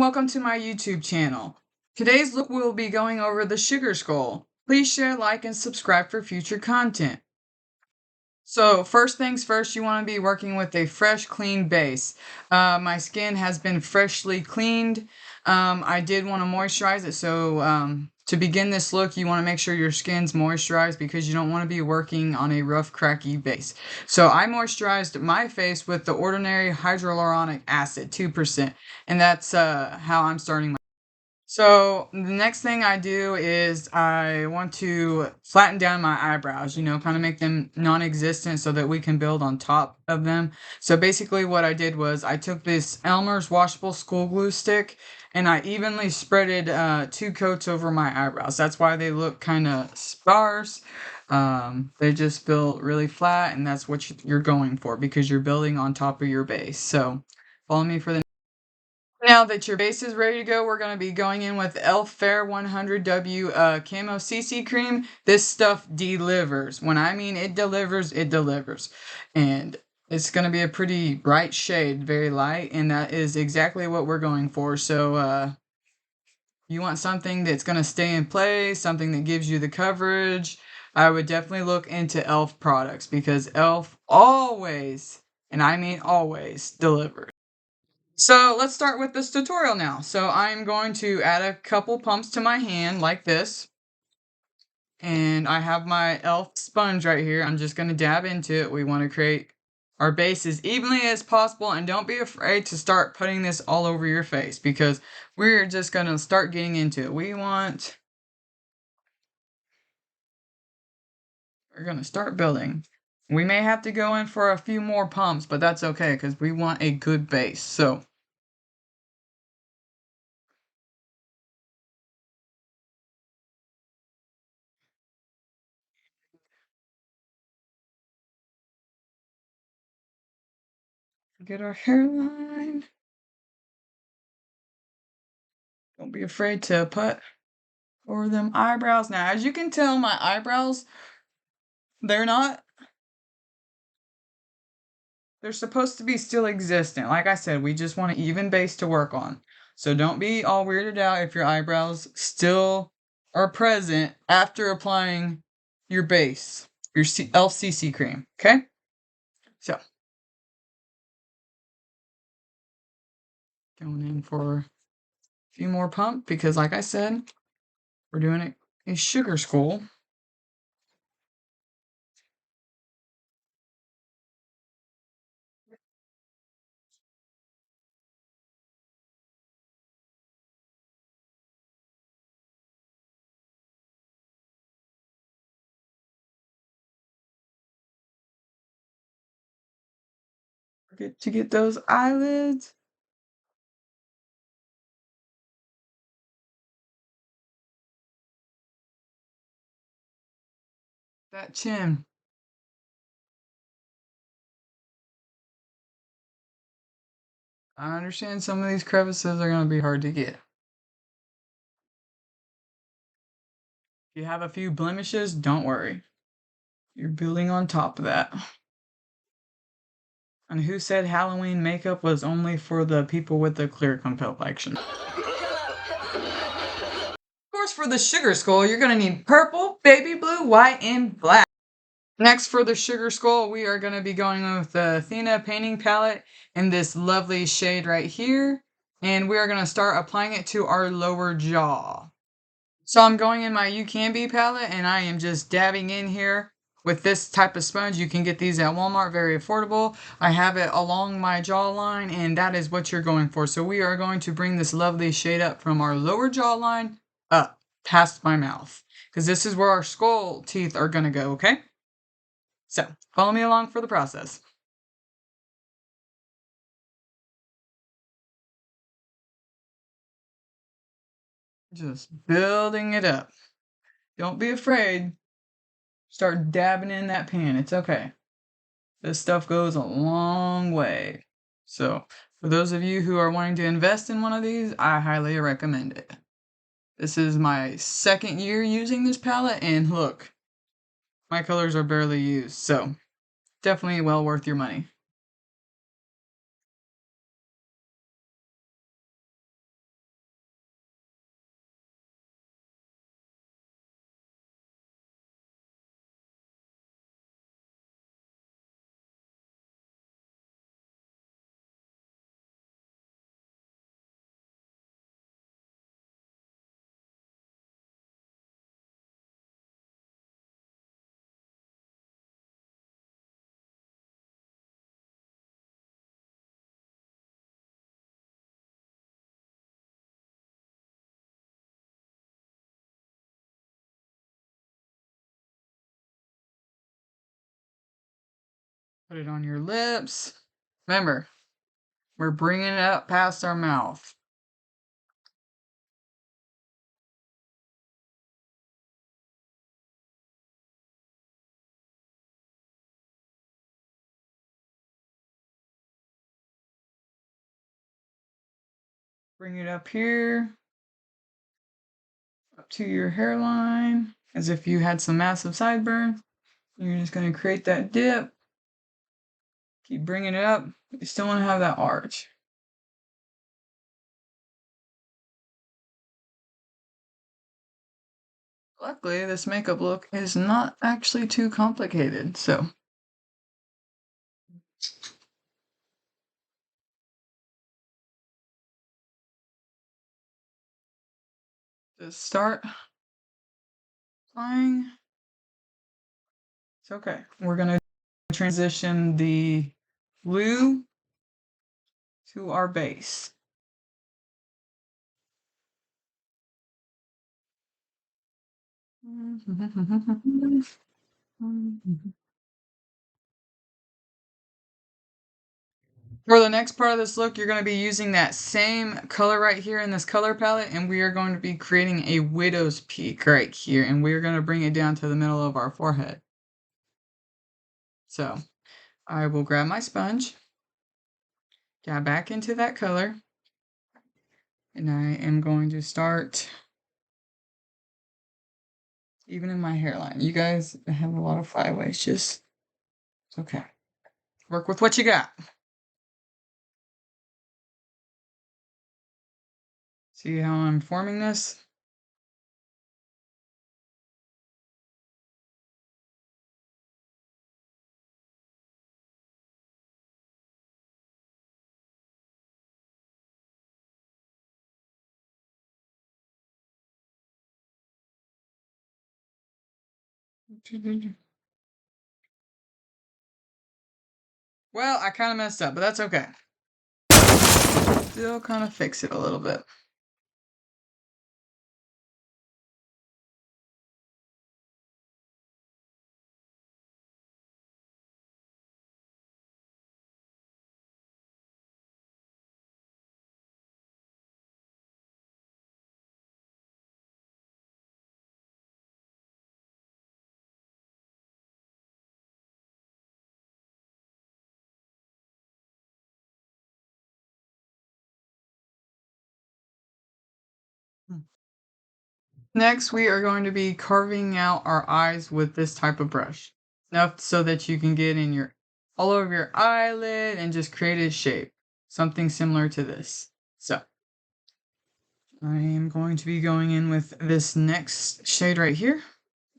welcome to my YouTube channel. Today's look will be going over the sugar skull. Please share, like, and subscribe for future content. So first things first, you want to be working with a fresh, clean base. My skin has been freshly cleaned. I did want to moisturize it, so to begin this look, you want to make sure your skin's moisturized because you don't want to be working on a rough, cracky base. So I moisturized my face with the ordinary hyaluronic acid, 2%, and that's how I'm starting. So the next thing I do is I want to flatten down my eyebrows, kind of make them non-existent so that we can build on top of them. So basically what I did was I took this Elmer's washable school glue stick and I evenly spreaded 2 coats over my eyebrows. That's why they look kind of sparse. They just feel really flat, and that's what you're going for because you're building on top of your base. So follow me for the now that your base is ready to go, we're going to be going in with Elf Fair 100W Camo CC Cream. This stuff delivers. When I mean it delivers, it delivers. And it's going to be a pretty bright shade, very light, and that is exactly what we're going for. So you want something that's going to stay in place, something that gives you the coverage. I would definitely look into Elf products because Elf always, and I mean always, delivers. So let's start with this tutorial now. So I'm going to add a couple pumps to my hand like this. And I have my elf sponge right here. I'm just going to dab into it. We want to create our base as evenly as possible. And don't be afraid to start putting this all over your face because we're just going to start getting into it. We're going to start building. We may have to go in for a few more pumps, but that's okay because we want a good base. So get our hairline. Don't be afraid to put over them eyebrows. Now, as you can tell, my eyebrows, they're not, they're supposed to be still existent. Like I said, we just want an even base to work on. So don't be all weirded out if your eyebrows still are present after applying your base, your elf CC cream, okay? So, going in for a few more pump because like I said, we're doing a sugar skull. Forget to get those eyelids. That chin. I understand some of these crevices are going to be hard to get. If you have a few blemishes, don't worry. You're building on top of that. And who said Halloween makeup was only for the people with the clear complexion? Of course, for the sugar skull, you're going to need purple, baby blue, white, and black. Next, for the sugar skull, we are going to be going with the Athena painting palette in this lovely shade right here. And we are going to start applying it to our lower jaw. So I'm going in my You Can Be palette and I am just dabbing in here with this type of sponge. You can get these at Walmart, very affordable. I have it along my jawline and that is what you're going for. So we are going to bring this lovely shade up from our lower jawline up past my mouth because this is where our skull teeth are going to go, okay? So follow me along for the process. Just building it up. Don't be afraid. Start dabbing in that pan. It's okay. This stuff goes a long way. So, for those of you who are wanting to invest in one of these, I highly recommend it. This is my second year using this palette, and look, my colors are barely used, so definitely well worth your money. Put it on your lips. Remember, we're bringing it up past our mouth. Bring it up here, up to your hairline, as if you had some massive sideburn. You're just going to create that dip. Keep bringing it up. You still want to have that arch. Luckily, this makeup look is not actually too complicated, so. Just start applying. It's okay. We're going to transition the blue to our base. For the next part of this look, you're going to be using that same color right here in this color palette, and we are going to be creating a widow's peak right here, and we're going to bring it down to the middle of our forehead. So, I will grab my sponge, dab back into that color, and I am going to start even in my hairline. You guys have a lot of flyaways, just, it's okay. Work with what you got. See how I'm forming this? Well, I kind of messed up, but that's okay. Still kind of fix it a little bit. Next, we are going to be carving out our eyes with this type of brush. Enough so that you can get in your all over your eyelid and just create a shape. Something similar to this. So, I am going to be going in with this next shade right here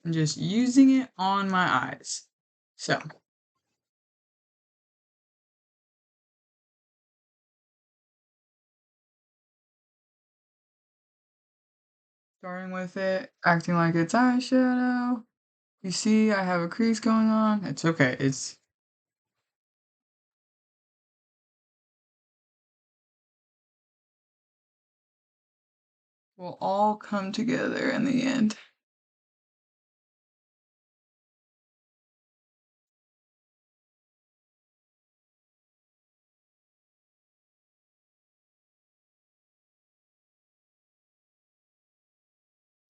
and just using it on my eyes. So, starting with it, acting like it's eyeshadow. You see, I have a crease going on. It's okay. It's will all come together in the end.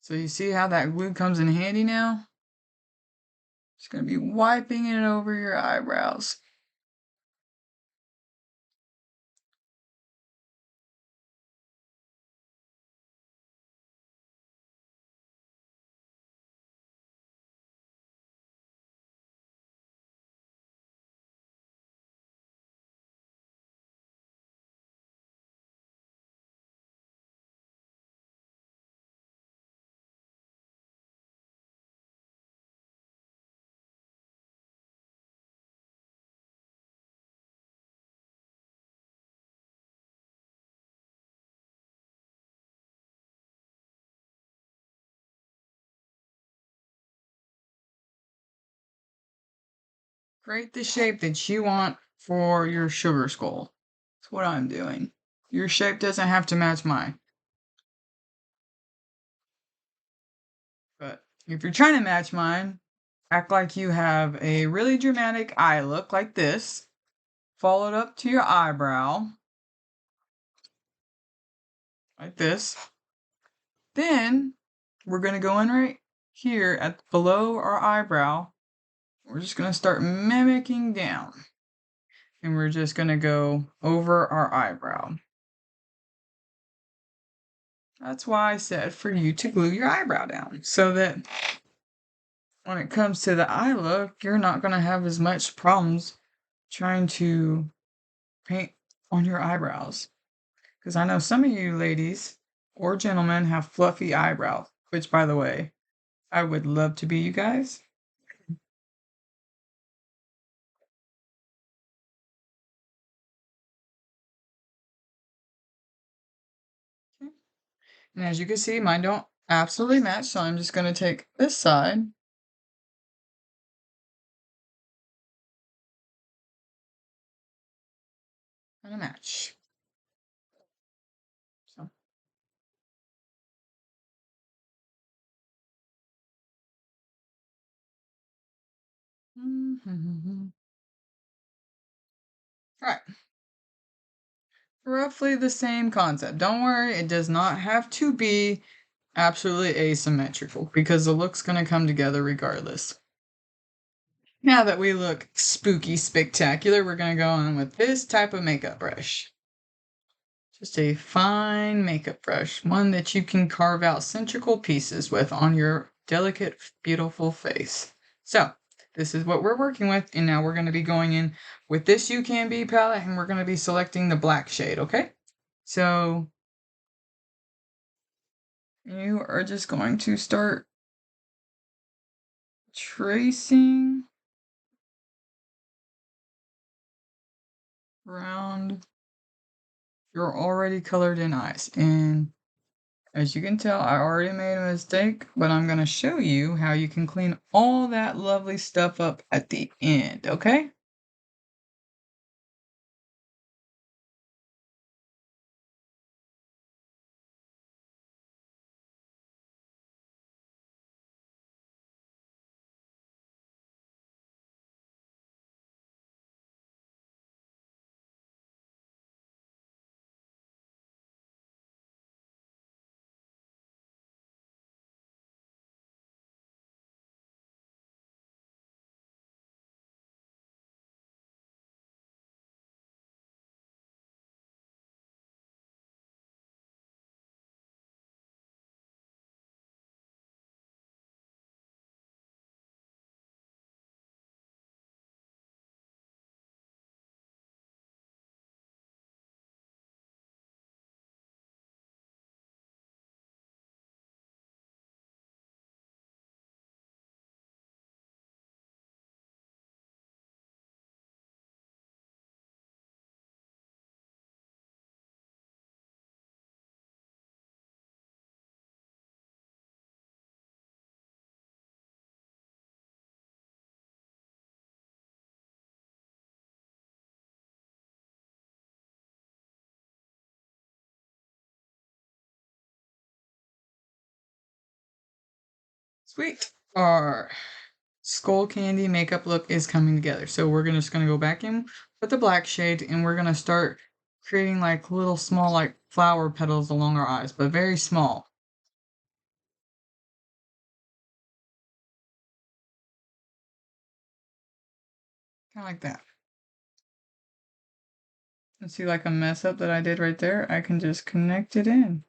So you see how that glue comes in handy now? Just going to be wiping it over your eyebrows. Create the shape that you want for your sugar skull. That's what I'm doing. Your shape doesn't have to match mine. But if you're trying to match mine, act like you have a really dramatic eye look like this, followed up to your eyebrow, like this. Then we're going to go in right here at below our eyebrow. We're just going to start mimicking down. And we're just going to go over our eyebrow. That's why I said for you to glue your eyebrow down, so that when it comes to the eye look, you're not going to have as much problems trying to paint on your eyebrows. Because I know some of you ladies or gentlemen have fluffy eyebrows, which, by the way, I would love to be you guys. Okay. And as you can see, mine don't absolutely match, so I'm just going to take this side. And a match. So. All right. Roughly the same concept. Don't worry, it does not have to be absolutely asymmetrical because the look's going to come together regardless. Now that we look spooky spectacular, we're going to go on with this type of makeup brush. Just a fine makeup brush, one that you can carve out symmetrical pieces with on your delicate, beautiful face. So, this is what we're working with, and now we're going to be going in with this You Can Be palette, and we're going to be selecting the black shade, okay? So, you are just going to start tracing around your already colored in eyes. And as you can tell, I already made a mistake, but I'm going to show you how you can clean all that lovely stuff up at the end, okay? Sweet. Our skull candy makeup look is coming together. So we're just gonna go back in with the black shade, and we're gonna start creating like little small like flower petals along our eyes, but very small. Kind of like that. And see like a mess up that I did right there? I can just connect it in.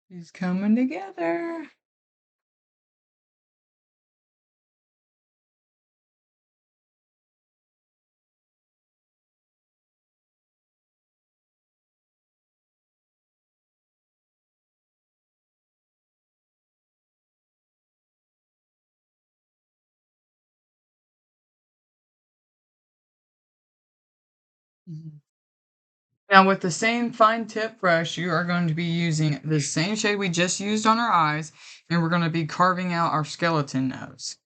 He's coming together. Mhm. Now, with the same fine tip brush, you are going to be using the same shade we just used on our eyes, and we're going to be carving out our skeleton nose.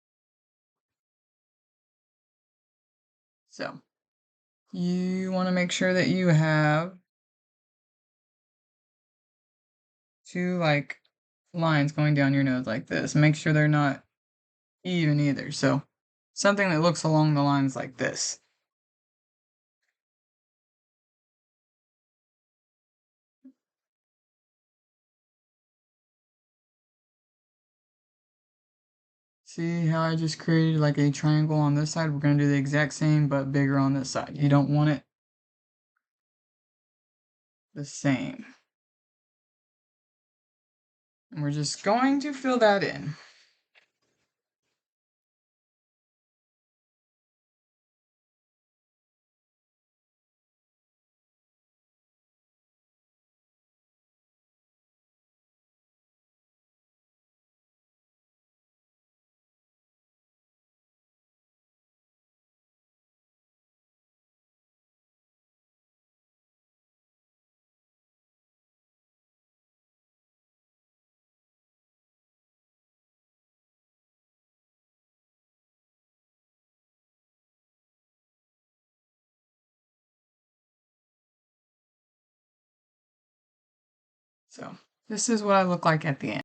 So, you want to make sure that you have two like lines going down your nose like this. Make sure they're not even either. So, something that looks along the lines like this. See how I just created like a triangle on this side? We're going to do the exact same, but bigger on this side. You don't want it the same. And we're just going to fill that in. So this is what I look like at the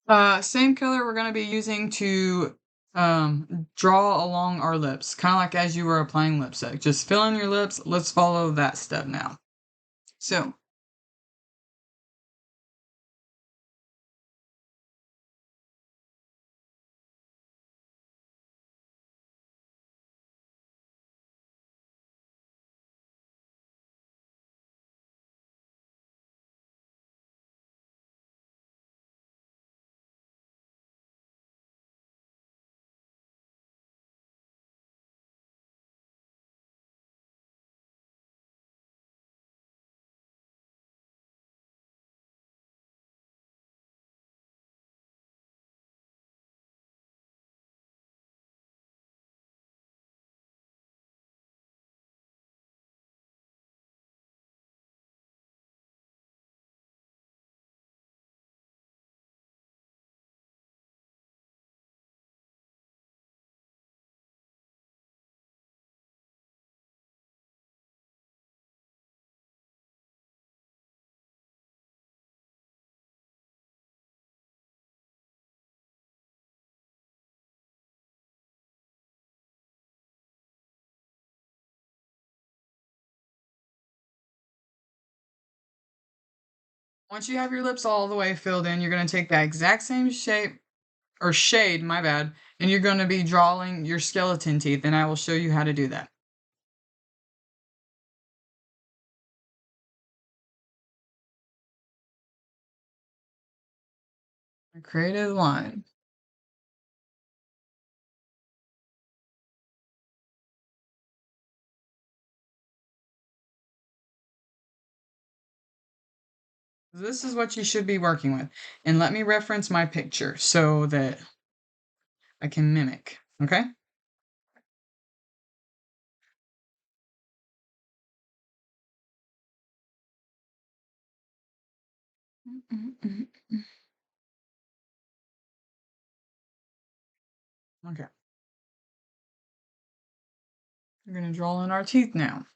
end. Same color we're going to be using to draw along our lips, kind of like as you were applying lipstick. Just fill in your lips. Let's follow that step now. So once you have your lips all the way filled in, you're going to take that exact same shape or shade, my bad, and you're going to be drawing your skeleton teeth, and I will show you how to do that. I created a line. This is what you should be working with. And let me reference my picture so that I can mimic. Okay? Okay. We're going to draw in our teeth now.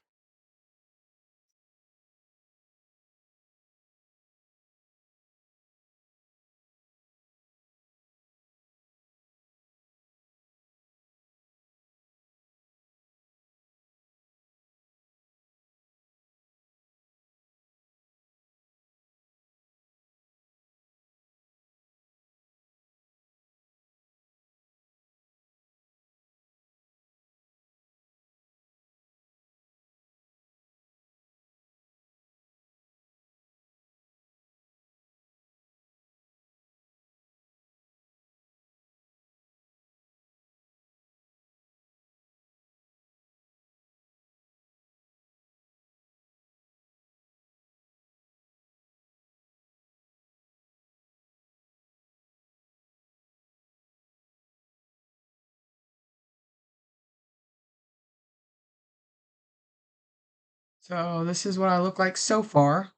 So this is what I look like so far.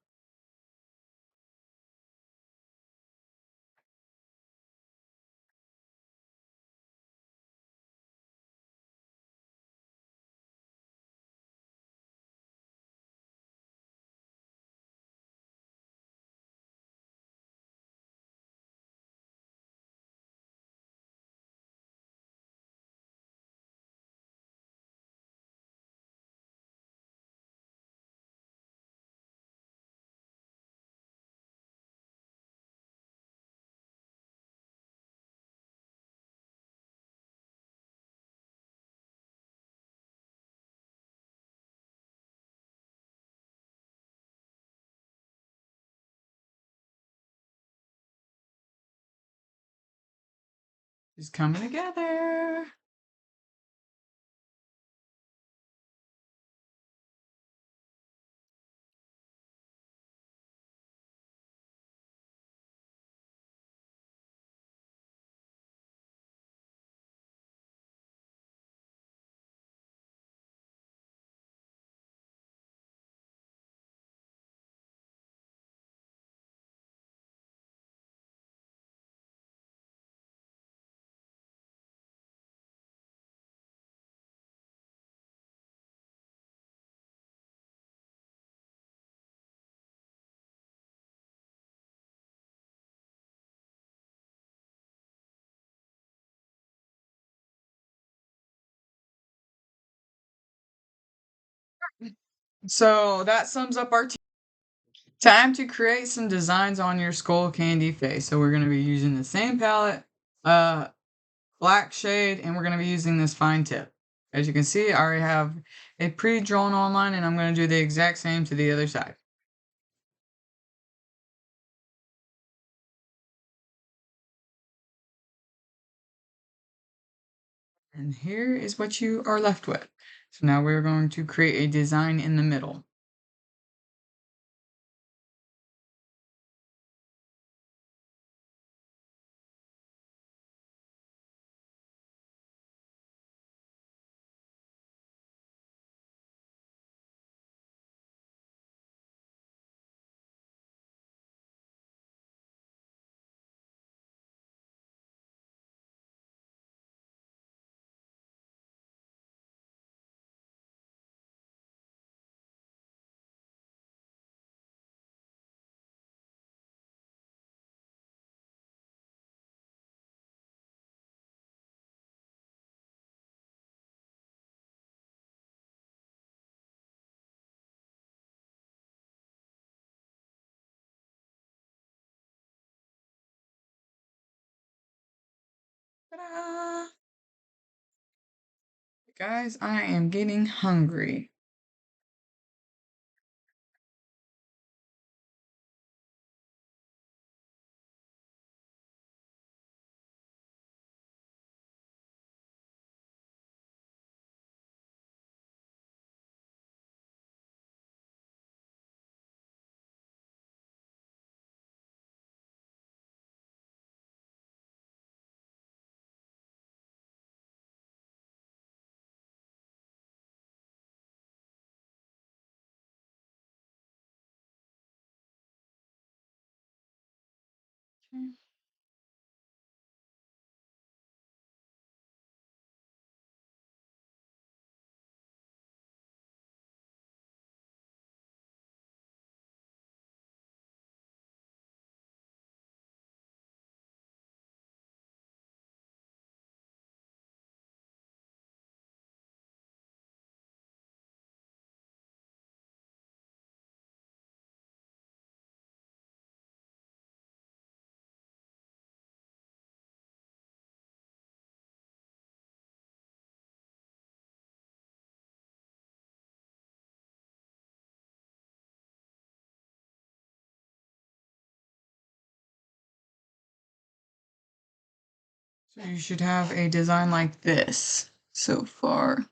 It's coming together. So that sums up our time to create some designs on your skull candy face. So we're going to be using the same palette, uh, black shade, and we're going to be using this fine tip. As you can see, I already have a pre-drawn online, and I'm going to do the exact same to the other side. And here is what you are left with. So now we're going to create a design in the middle. Ta-da! Guys, I am getting hungry. Okay. So you should have a design like this so far.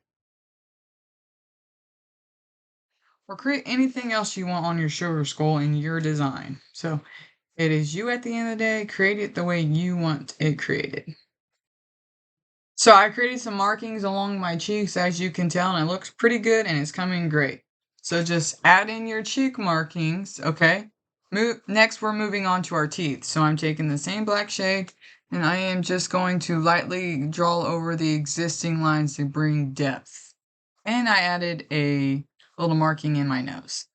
Or create anything else you want on your sugar skull in your design. So it is you at the end of the day. Create it the way you want it created. So I created some markings along my cheeks, as you can tell, and it looks pretty good and it's coming great. So just add in your cheek markings, okay? Next, we're moving on to our teeth. So I'm taking the same black shade, and I am just going to lightly draw over the existing lines to bring depth. And I added a little marking in my nose.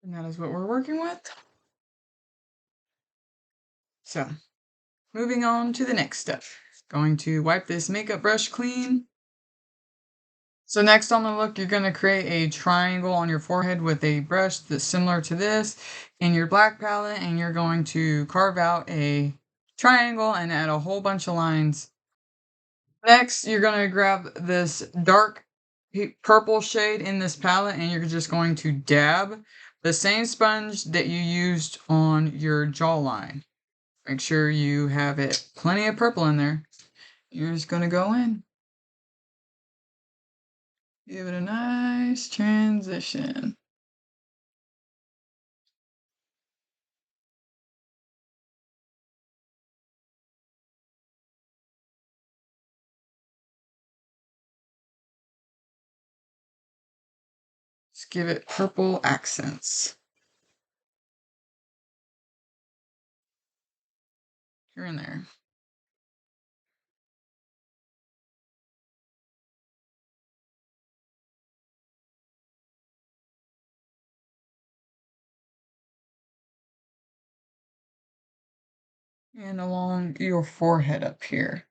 And that is what we're working with. So, moving on to the next step. Going to wipe this makeup brush clean. So next on the look, you're going to create a triangle on your forehead with a brush that's similar to this in your black palette, and you're going to carve out a triangle and add a whole bunch of lines. Next, you're going to grab this dark purple shade in this palette, and you're just going to dab the same sponge that you used on your jawline. Make sure you have it plenty of purple in there. You're just going to go in. Give it a nice transition. Just give it purple accents. Here and there. And along your forehead up here.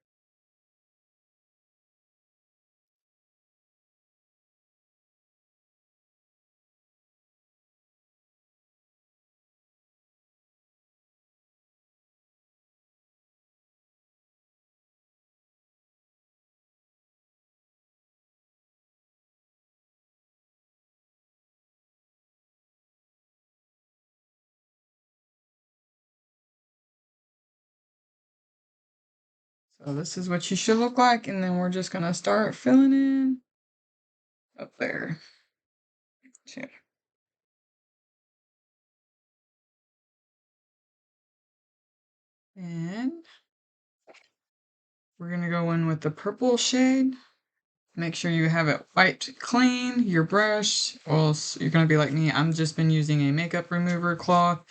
So this is what you should look like, and then we're just gonna start filling in up there. Yeah. And we're gonna go in with the purple shade. Make sure you have it wiped clean, your brush, or else you're gonna be like me. I'm just been using a makeup remover cloth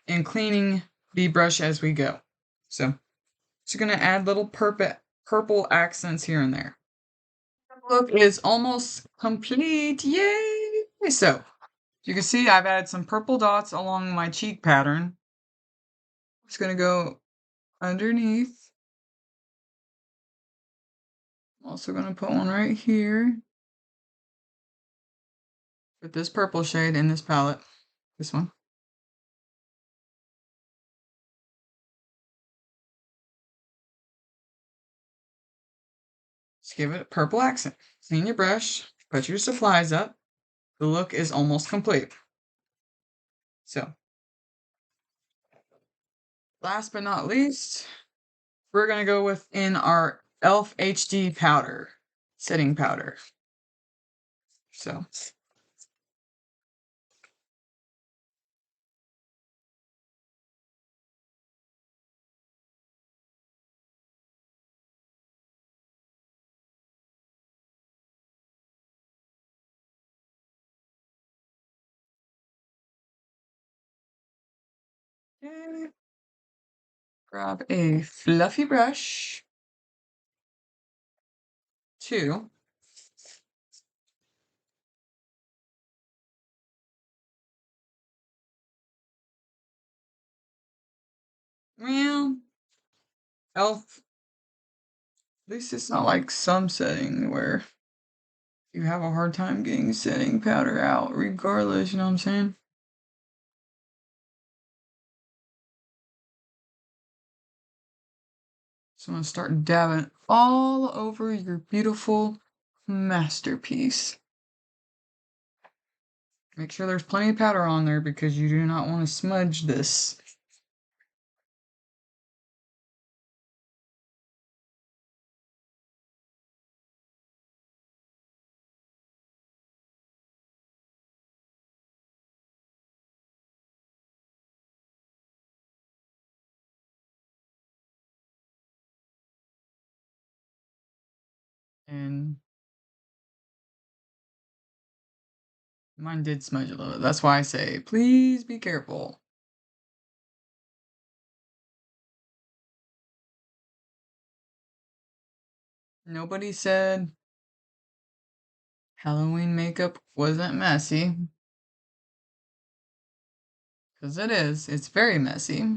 and cleaning the brush as we go. So just gonna add little purple accents here and there. Look is almost complete. Yay! So you can see I've added some purple dots along my cheek pattern. Just gonna go underneath. I'm also gonna put one right here with this purple shade in this palette. This one. Just give it a purple accent. Clean your brush, put your supplies up. The look is almost complete. So, last but not least, we're gonna go with in our e.l.f. HD powder, setting powder. So, Okay. Grab a fluffy brush. 2. Well, elf. At least it's not like some setting where you have a hard time getting setting powder out regardless, you know what I'm saying? So I'm gonna start dabbing all over your beautiful masterpiece. Make sure there's plenty of powder on there because you do not want to smudge this. And mine did smudge a little bit. That's why I say, please be careful. Nobody said Halloween makeup wasn't messy. Because it is. It's very messy.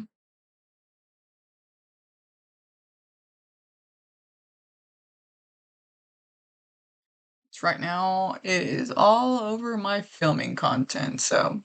Right now, it is all over my filming content, so.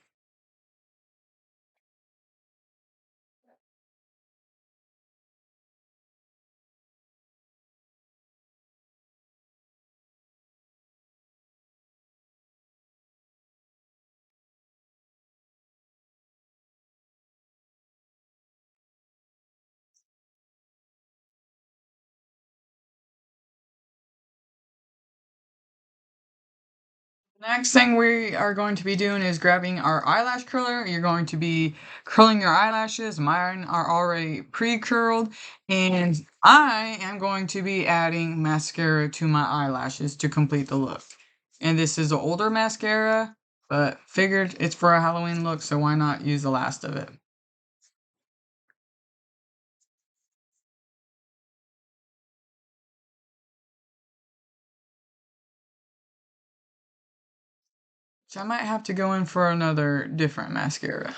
Next thing we are going to be doing is grabbing our eyelash curler. You're going to be curling your eyelashes. Mine are already pre-curled. And I am going to be adding mascara to my eyelashes to complete the look. And this is an older mascara, but figured it's for a Halloween look, so why not use the last of it? So I might have to go in for another different mascara. I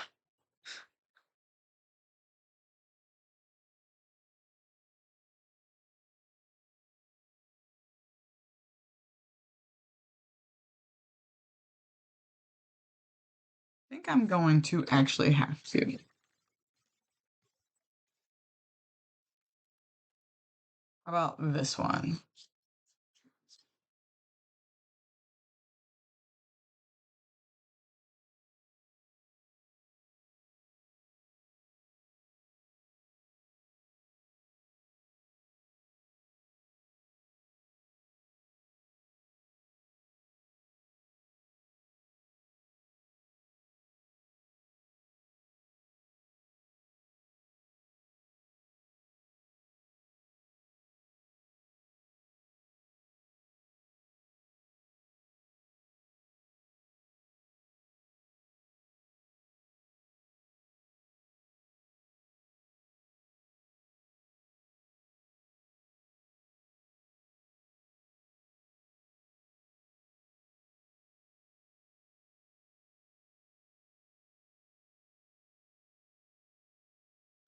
think I'm going to actually have to. How about this one?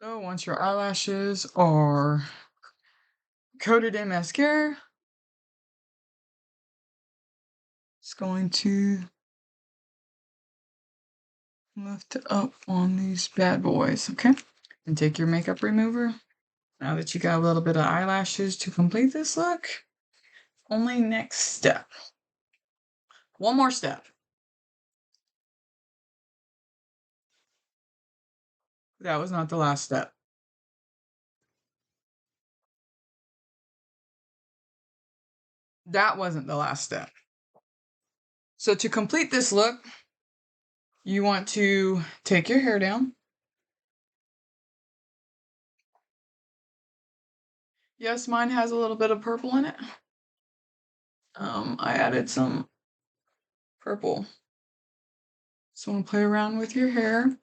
So once your eyelashes are coated in mascara, it's going to lift up on these bad boys, okay? And take your makeup remover. Now that you got a little bit of eyelashes to complete this look, only next step. One more step. That was not the last step. That wasn't the last step. So to complete this look, you want to take your hair down. Yes, mine has a little bit of purple in it. I added some purple. So want to play around with your hair.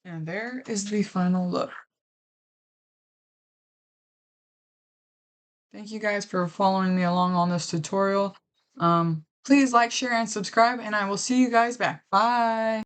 And there is the final look. Thank you guys for following me along on this tutorial. Please like, share, and subscribe, and I will see you guys back. Bye!